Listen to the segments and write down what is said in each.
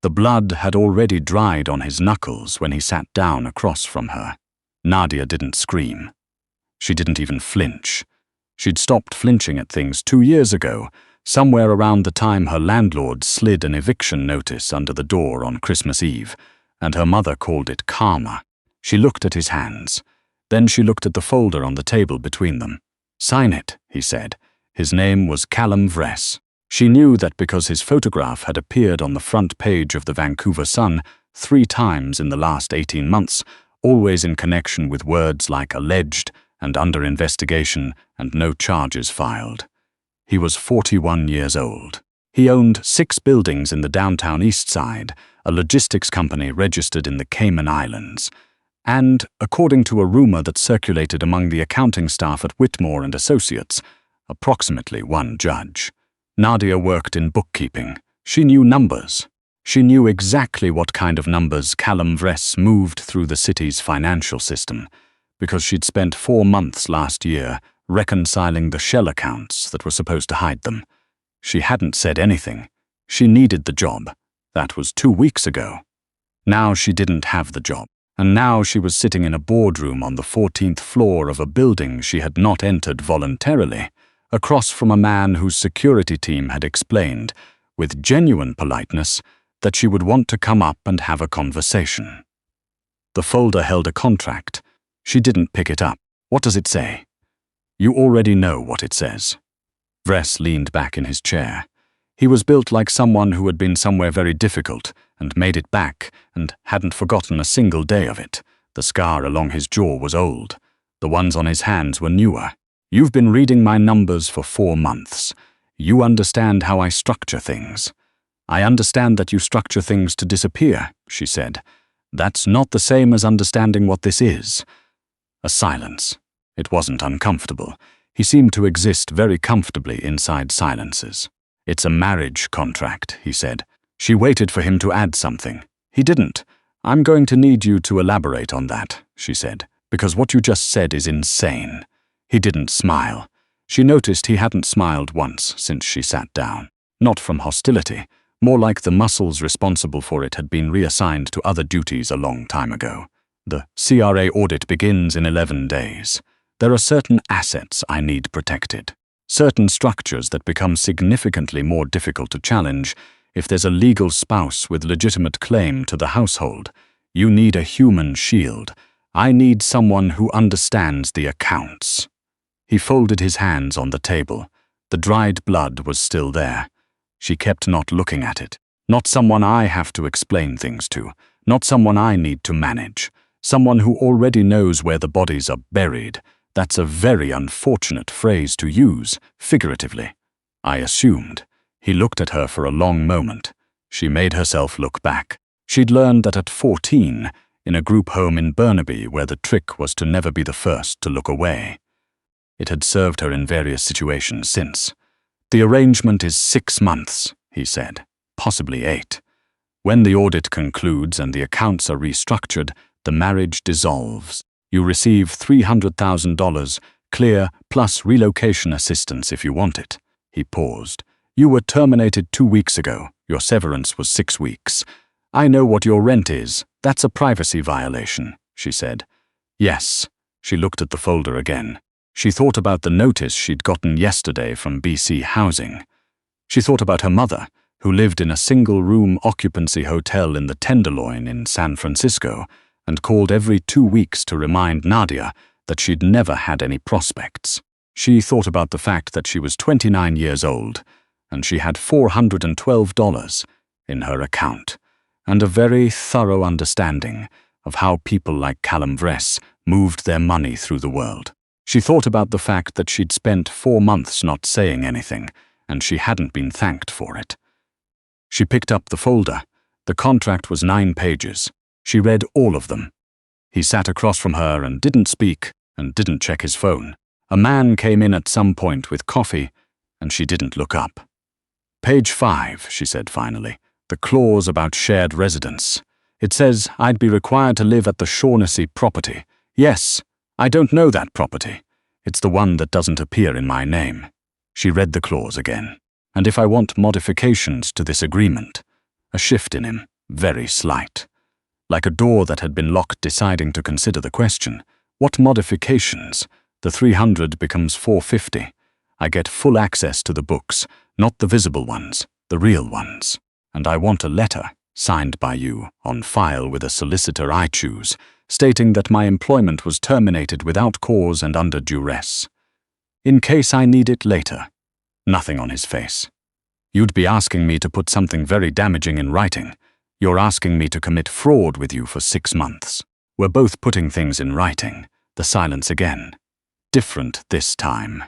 The blood had already dried on his knuckles when he sat down across from her. Nadia didn't scream. She didn't even flinch. She'd stopped flinching at things 2 years ago, somewhere around the time her landlord slid an eviction notice under the door on Christmas Eve, and her mother called it karma. She looked at his hands. Then she looked at the folder on the table between them. "Sign it," he said. His name was Callum Vress. She knew that because his photograph had appeared on the front page of the Vancouver Sun 3 times in the last 18 months, always in connection with words like alleged and under investigation and no charges filed. He was 41 years old. He owned 6 buildings in the downtown East Side, a logistics company registered in the Cayman Islands, and, according to a rumor that circulated among the accounting staff at Whitmore and Associates, approximately 1 judge. Nadia worked in bookkeeping. She knew numbers. She knew exactly what kind of numbers Callum Vress moved through the city's financial system, because she'd spent 4 months last year reconciling the shell accounts that were supposed to hide them. She hadn't said anything. She needed the job. That was 2 weeks ago. Now she didn't have the job, and now she was sitting in a boardroom on the 14th floor of a building she had not entered voluntarily, across from a man whose security team had explained, with genuine politeness, that she would want to come up and have a conversation. The folder held a contract. She didn't pick it up. "What does it say?" "You already know what it says." Vress leaned back in his chair. He was built like someone who had been somewhere very difficult and made it back and hadn't forgotten a single day of it. The scar along his jaw was old. The ones on his hands were newer. "You've been reading my numbers for 4 months. You understand how I structure things." "I understand that you structure things to disappear," she said. "That's not the same as understanding what this is." A silence. It wasn't uncomfortable. He seemed to exist very comfortably inside silences. "It's a marriage contract," he said. She waited for him to add something. He didn't. "I'm going to need you to elaborate on that," she said, "because what you just said is insane." He didn't smile. She noticed he hadn't smiled once since she sat down. Not from hostility, more like the muscles responsible for it had been reassigned to other duties a long time ago. "The CRA audit begins in 11 days. There are certain assets I need protected. Certain structures that become significantly more difficult to challenge if there's a legal spouse with legitimate claim to the household. You need a human shield. I need someone who understands the accounts." He folded his hands on the table. The dried blood was still there. She kept not looking at it. "Not someone I have to explain things to. Not someone I need to manage. Someone who already knows where the bodies are buried. That's a very unfortunate phrase to use, figuratively." I assumed. He looked at her for a long moment. She made herself look back. She'd learned that at 14, in a group home in Burnaby where the trick was to never be the first to look away. It had served her in various situations since. "The arrangement is 6 months, he said, possibly 8. When the audit concludes and the accounts are restructured, the marriage dissolves. You receive $300,000, clear, plus relocation assistance if you want it." He paused. "You were terminated 2 weeks ago. Your severance was 6 weeks. I know what your rent is. That's a privacy violation," she said. "Yes." She looked at the folder again. She thought about the notice she'd gotten yesterday from BC Housing. She thought about her mother, who lived in a single-room occupancy hotel in the Tenderloin in San Francisco, and called every 2 weeks to remind Nadia that she'd never had any prospects. She thought about the fact that she was 29 years old, and she had $412 in her account, and a very thorough understanding of how people like Callum Vress moved their money through the world. She thought about the fact that she'd spent 4 months not saying anything, and she hadn't been thanked for it. She picked up the folder. The contract was 9 pages. She read all of them. He sat across from her and didn't speak and didn't check his phone. A man came in at some point with coffee, and she didn't look up. "Page 5, she said finally. "The clause about shared residence. It says I'd be required to live at the Shaughnessy property. Yes, I don't know that property. It's the one that doesn't appear in my name." She read the clause again. "And if I want modifications to this agreement, a shift in him, very slight. Like a door that had been locked deciding to consider the question, what modifications? The 300 becomes 450. I get full access to the books, not the visible ones, the real ones. And I want a letter, signed by you, on file with a solicitor I choose, stating that my employment was terminated without cause and under duress. In case I need it later. Nothing on his face. You'd be asking me to put something very damaging in writing. You're asking me to commit fraud with you for 6 months. We're both putting things in writing. The silence again. Different this time.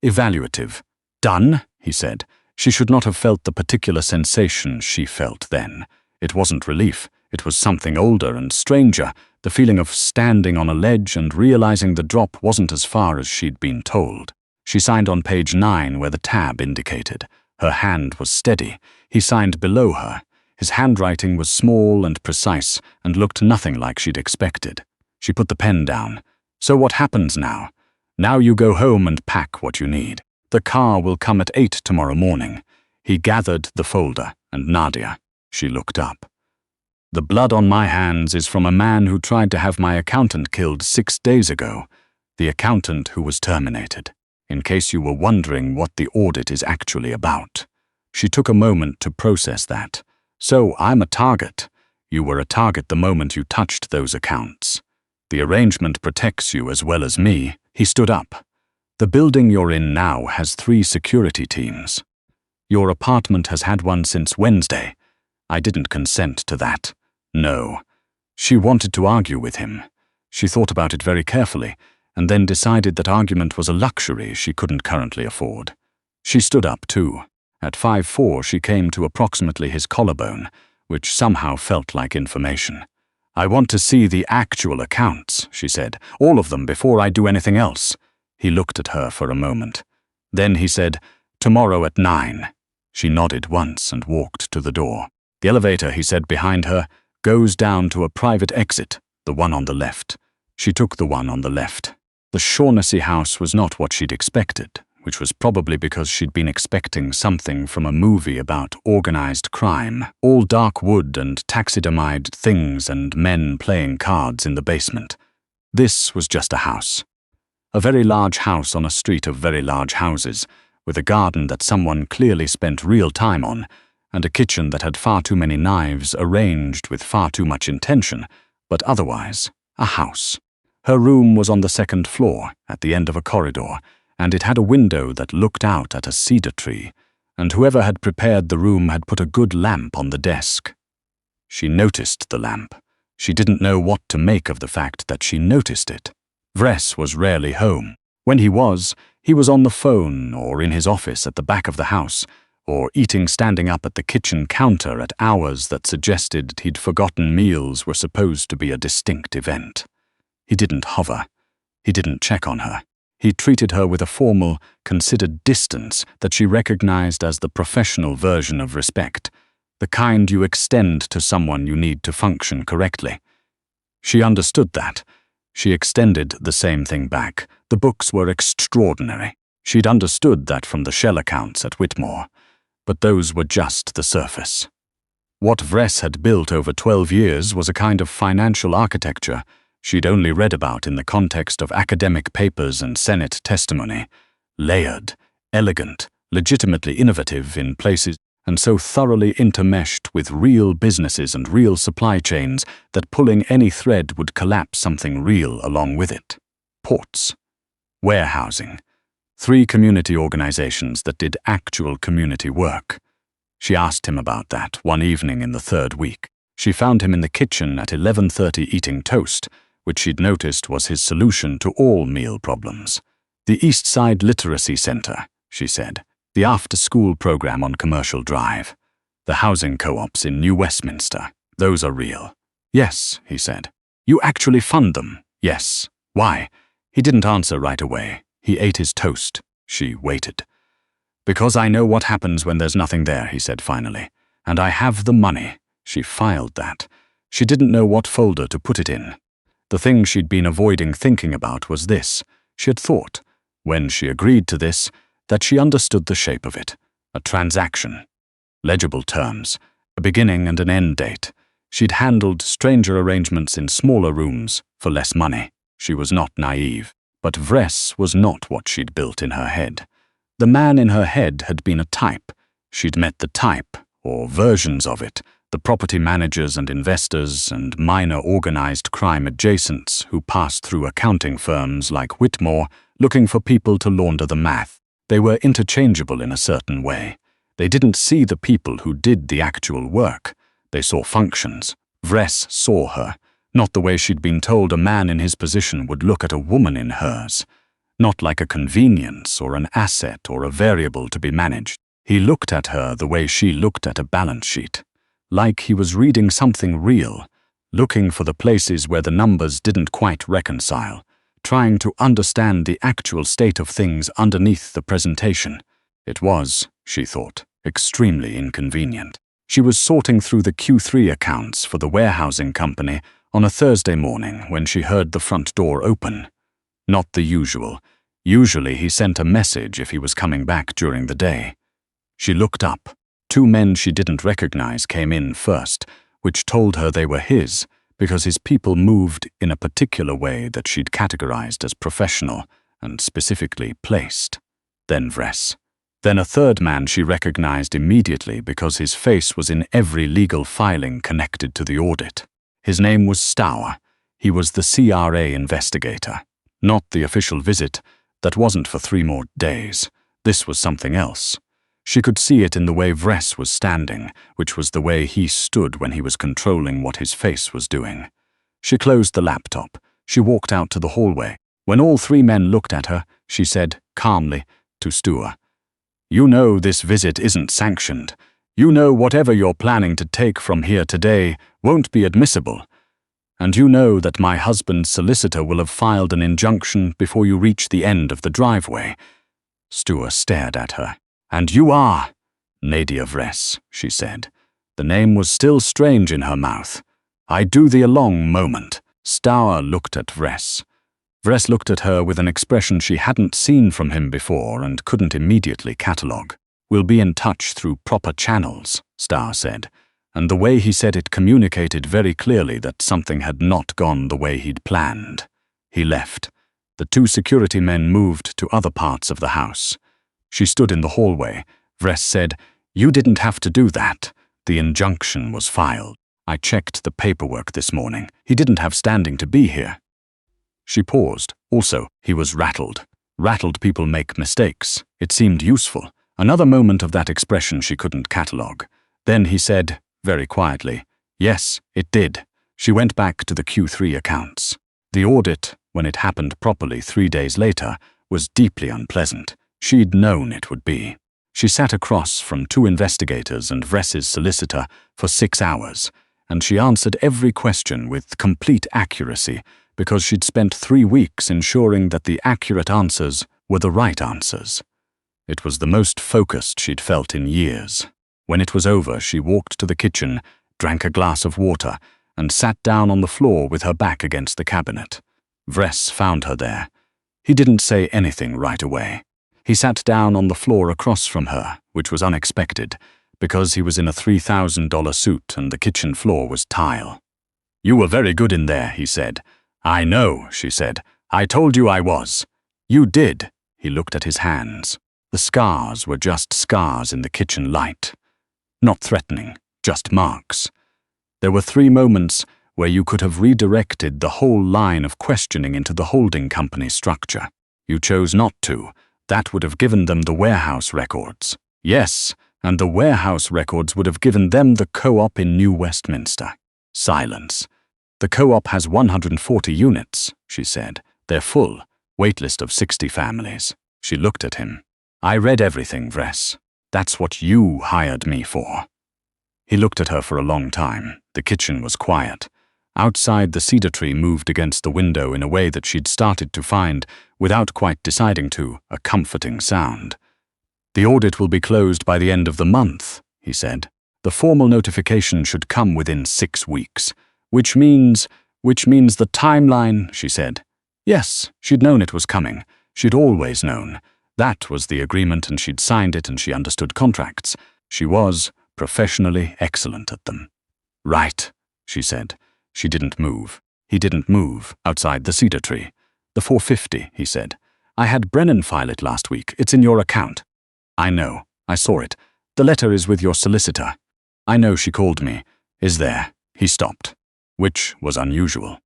Evaluative. Done, he said. She should not have felt the particular sensation she felt then. It wasn't relief. It was something older and stranger, the feeling of standing on a ledge and realizing the drop wasn't as far as she'd been told. She signed on page 9 where the tab indicated. Her hand was steady. He signed below her. His handwriting was small and precise and looked nothing like she'd expected. She put the pen down. So what happens now? Now you go home and pack what you need. The car will come at 8 tomorrow morning. He gathered the folder, and Nadia. She looked up. The blood on my hands is from a man who tried to have my accountant killed 6 days ago. The accountant who was terminated. In case you were wondering what the audit is actually about. She took a moment to process that. So I'm a target. You were a target the moment you touched those accounts. The arrangement protects you as well as me. He stood up. The building you're in now has 3 security teams. Your apartment has had one since Wednesday. I didn't consent to that. No. She wanted to argue with him. She thought about it very carefully, and then decided that argument was a luxury she couldn't currently afford. She stood up too. At 5'4" she came to approximately his collarbone, which somehow felt like information. I want to see the actual accounts, she said, all of them before I do anything else. He looked at her for a moment. Then he said, tomorrow at 9. She nodded once and walked to the door. The elevator, he said behind her, goes down to a private exit, the one on the left. She took the one on the left. The Shaughnessy house was not what she'd expected, which was probably because she'd been expecting something from a movie about organized crime, all dark wood and taxidermied things and men playing cards in the basement. This was just a house. A very large house on a street of very large houses, with a garden that someone clearly spent real time on, and a kitchen that had far too many knives arranged with far too much intention, but otherwise, a house. Her room was on the 2nd floor, at the end of a corridor, and it had a window that looked out at a cedar tree, and whoever had prepared the room had put a good lamp on the desk. She noticed the lamp. She didn't know what to make of the fact that she noticed it. Vress was rarely home. When he was on the phone or in his office at the back of the house, or eating standing up at the kitchen counter at hours that suggested he'd forgotten meals were supposed to be a distinct event. He didn't hover. He didn't check on her. He treated her with a formal, considered distance that she recognized as the professional version of respect, the kind you extend to someone you need to function correctly. She understood that. She extended the same thing back. The books were extraordinary. She'd understood that from the shell accounts at Whitmore, but those were just the surface. What Vress had built over 12 years was a kind of financial architecture she'd only read about in the context of academic papers and Senate testimony, layered, elegant, legitimately innovative in places, and so thoroughly intermeshed with real businesses and real supply chains that pulling any thread would collapse something real along with it. Ports. Warehousing. 3 community organizations that did actual community work. She asked him about that one evening in the 3rd week. She found him in the kitchen at 11:30 eating toast, which she'd noticed was his solution to all meal problems. The East Side Literacy Center, she said. The after-school program on Commercial Drive. The housing co-ops in New Westminster. Those are real. Yes, he said. You actually fund them? Yes. Why? He didn't answer right away. He ate his toast. She waited. Because I know what happens when there's nothing there, he said finally. And I have the money. She filed that. She didn't know what folder to put it in. The thing she'd been avoiding thinking about was this. She had thought, when she agreed to this, that she understood the shape of it. A transaction. Legible terms. A beginning and an end date. She'd handled stranger arrangements in smaller rooms for less money. She was not naive. But Vress was not what she'd built in her head. The man in her head had been a type. She'd met the type, or versions of it, the property managers and investors and minor organized crime adjacents who passed through accounting firms like Whitmore looking for people to launder the math. They were interchangeable in a certain way. They didn't see the people who did the actual work. They saw functions. Vress saw her, not the way she'd been told a man in his position would look at a woman in hers. Not like a convenience or an asset or a variable to be managed. He looked at her the way she looked at a balance sheet. Like he was reading something real, looking for the places where the numbers didn't quite reconcile, trying to understand the actual state of things underneath the presentation. It was, she thought, extremely inconvenient. She was sorting through the Q3 accounts for the warehousing company on a Thursday morning when she heard the front door open. Not the usual. Usually he sent a message if he was coming back during the day. She looked up. 2 men she didn't recognize came in first, which told her they were his, because his people moved in a particular way that she'd categorized as professional and specifically placed. Then Vress. Then a 3rd man she recognized immediately because his face was in every legal filing connected to the audit. His name was Stour. He was the CRA investigator. Not the official visit. That wasn't for 3 more days. This was something else. She could see it in the way Vress was standing, which was the way he stood when he was controlling what his face was doing. She closed the laptop. She walked out to the hallway. When all 3 men looked at her, she said, calmly, to Stour, "You know this visit isn't sanctioned. You know whatever you're planning to take from here today won't be admissible. And you know that my husband's solicitor will have filed an injunction before you reach the end of the driveway." Stour stared at her. "And you are Nadia Vress," she said. The name was still strange in her mouth. "I do thee a long moment." Stour looked at Vress. Vress looked at her with an expression she hadn't seen from him before and couldn't immediately catalogue. "We'll be in touch through proper channels," Stour said, and the way he said it communicated very clearly that something had not gone the way he'd planned. He left. The 2 security men moved to other parts of the house. She stood in the hallway. Vress said, "You didn't have to do that. The injunction was filed. I checked the paperwork this morning. He didn't have standing to be here." She paused. Also, he was rattled. Rattled people make mistakes. It seemed useful. Another moment of that expression she couldn't catalogue. Then he said, very quietly, "Yes, it did." She went back to the Q3 accounts. The audit, when it happened properly 3 days later, was deeply unpleasant. She'd known it would be. She sat across from 2 investigators and Vress's solicitor for 6 hours, and she answered every question with complete accuracy because she'd spent 3 weeks ensuring that the accurate answers were the right answers. It was the most focused she'd felt in years. When it was over, she walked to the kitchen, drank a glass of water, and sat down on the floor with her back against the cabinet. Vress found her there. He didn't say anything right away. He sat down on the floor across from her, which was unexpected, because he was in a $3,000 suit and the kitchen floor was tile. "You were very good in there," he said. "I know," she said. "I told you I was." "You did." He looked at his hands. The scars were just scars in the kitchen light. Not threatening, just marks. There were 3 moments where you could have redirected the whole line of questioning into the holding company structure. You chose not to. That would have given them the warehouse records. Yes, and the warehouse records would have given them the co-op in New Westminster. Silence. "The co-op has 140 units, she said. "They're full. Waitlist of 60 families. She looked at him. "I read everything, Vress. That's what you hired me for." He looked at her for a long time. The kitchen was quiet. Outside, the cedar tree moved against the window in a way that she'd started to find, without quite deciding to, a comforting sound. "The audit will be closed by the end of the month," he said. "The formal notification should come within 6 weeks. Which means the timeline," she said. Yes, she'd known it was coming. She'd always known. That was the agreement and she'd signed it and she understood contracts. She was professionally excellent at them. "Right," she she said. She didn't move. He didn't move, outside the cedar tree. The 450, he said. I had Brennan file it last week. It's in your account. I know. I saw it. The letter is with your solicitor. I know she called me. Is there? He stopped, which was unusual.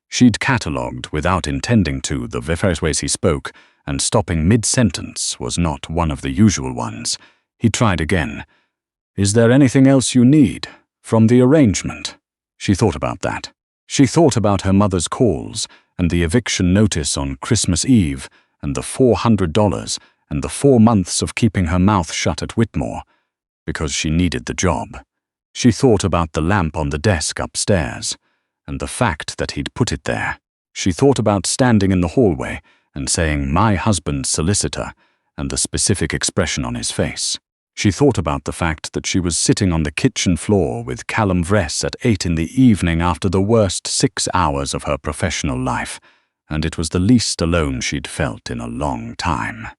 She'd catalogued, without intending to, the various ways he spoke, and stopping mid-sentence was not one of the usual ones. He tried again. Is there anything else you need? From the arrangement? She thought about that. She thought about her mother's calls, and the eviction notice on Christmas Eve, and the $400, and the 4 months of keeping her mouth shut at Whitmore, because she needed the job. She thought about the lamp on the desk upstairs, and the fact that he'd put it there. She thought about standing in the hallway and saying, "My husband's solicitor," and the specific expression on his face. She thought about the fact that she was sitting on the kitchen floor with Callum Vress at 8 in the evening after the worst 6 hours of her professional life, and it was the least alone she'd felt in a long time.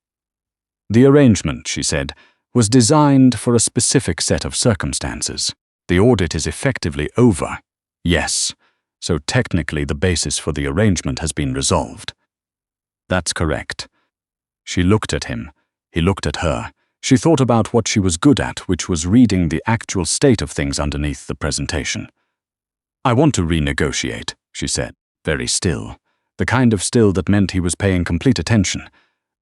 The arrangement, she said, was designed for a specific set of circumstances. The audit is effectively over. Yes, so technically the basis for the arrangement has been resolved. That's correct. She looked at him. He looked at her. She thought about what she was good at, which was reading the actual state of things underneath the presentation. I want to renegotiate, she said, very still. The kind of still that meant he was paying complete attention.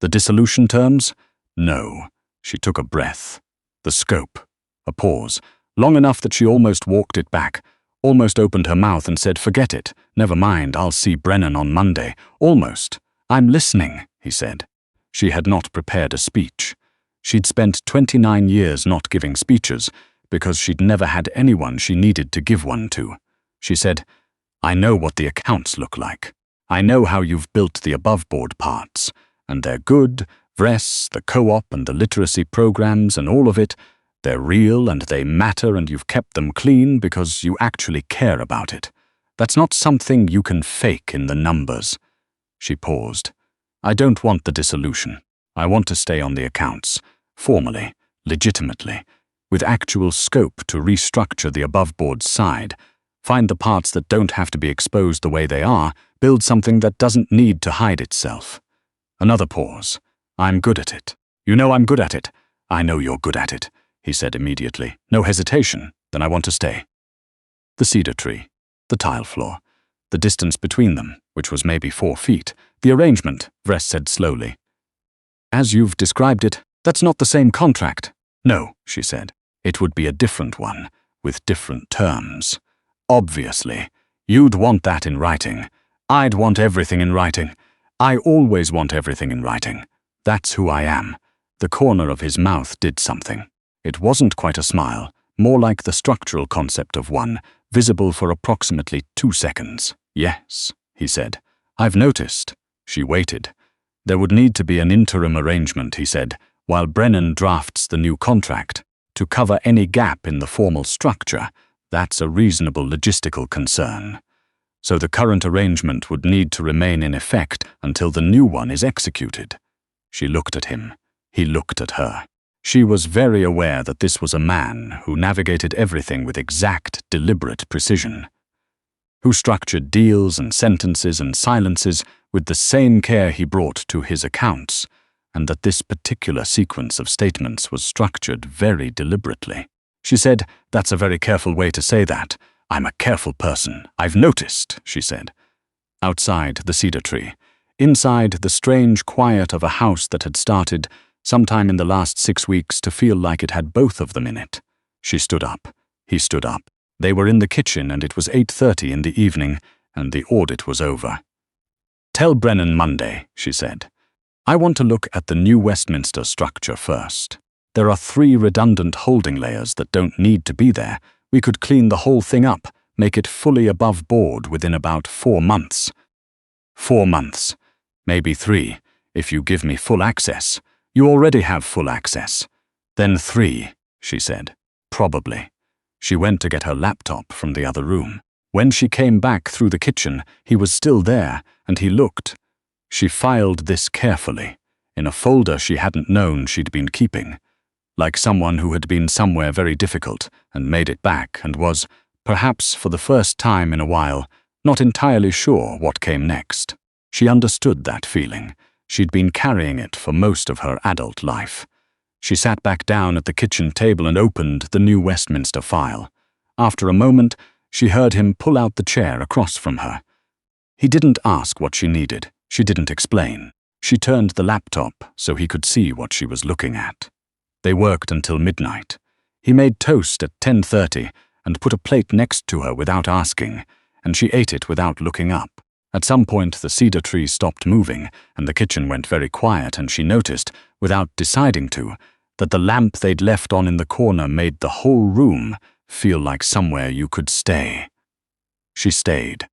The dissolution terms? No. She took a breath. The scope. A pause. Long enough that she almost walked it back. Almost opened her mouth and said, "Forget it. Never mind, I'll see Brennan on Monday." Almost. "I'm listening," he said. She had not prepared a speech. She'd spent 29 years not giving speeches because she'd never had anyone she needed to give one to. She said, "I know what the accounts look like. I know how you've built the above-board parts, and they're good, Vress, the co-op and the literacy programs and all of it. They're real and they matter and you've kept them clean because you actually care about it. That's not something you can fake in the numbers." She paused. "I don't want the dissolution. I want to stay on the accounts, formally, legitimately, with actual scope to restructure the above-board side, find the parts that don't have to be exposed the way they are, build something that doesn't need to hide itself." Another pause. "I'm good at it. You know I'm good at it. I know you're good at it," he said immediately. "No hesitation. Then I want to stay." The cedar tree, the tile floor, the distance between them, which was maybe 4 feet, the arrangement, Vress said slowly. "As you've described it, that's not the same contract." "No," she said. "It would be a different one, with different terms. Obviously, you'd want that in writing. I'd want everything in writing. I always want everything in writing. That's who I am." The corner of his mouth did something. It wasn't quite a smile, more like the structural concept of one, visible for approximately 2 seconds. "Yes," he said. "I've noticed." She waited. "There would need to be an interim arrangement," he said, "while Brennan drafts the new contract, to cover any gap in the formal structure. That's a reasonable logistical concern. So the current arrangement would need to remain in effect until the new one is executed." She looked at him. He looked at her. She was very aware that this was a man who navigated everything with exact, deliberate precision, who structured deals and sentences and silences with the same care he brought to his accounts, and that this particular sequence of statements was structured very deliberately. She said, "That's a very careful way to say that. I'm a careful person. I've noticed," she said. Outside the cedar tree, inside the strange quiet of a house that had started, sometime in the last 6 weeks, to feel like it had both of them in it. She stood up. He stood up. They were in the kitchen and it was 8:30 in the evening, and the audit was over. "Tell Brennan Monday," she said. "I want to look at the new Westminster structure first. There are 3 redundant holding layers that don't need to be there. We could clean the whole thing up, make it fully above board within about 4 months. 4 months. Maybe 3, if you give me full access. You already have full access. Then 3, she said. Probably." She went to get her laptop from the other room. When she came back through the kitchen, he was still there, and he looked. She filed this carefully, in a folder she hadn't known she'd been keeping, like someone who had been somewhere very difficult and made it back and was, perhaps for the first time in a while, not entirely sure what came next. She understood that feeling. She'd been carrying it for most of her adult life. She sat back down at the kitchen table and opened the new Westminster file. After a moment, she heard him pull out the chair across from her. He didn't ask what she needed. She didn't explain. She turned the laptop so he could see what she was looking at. They worked until midnight. He made toast at 10:30 and put a plate next to her without asking, and she ate it without looking up. At some point, the cedar tree stopped moving, and the kitchen went very quiet, and she noticed, without deciding to, that the lamp they'd left on in the corner made the whole room feel like somewhere you could stay. She stayed.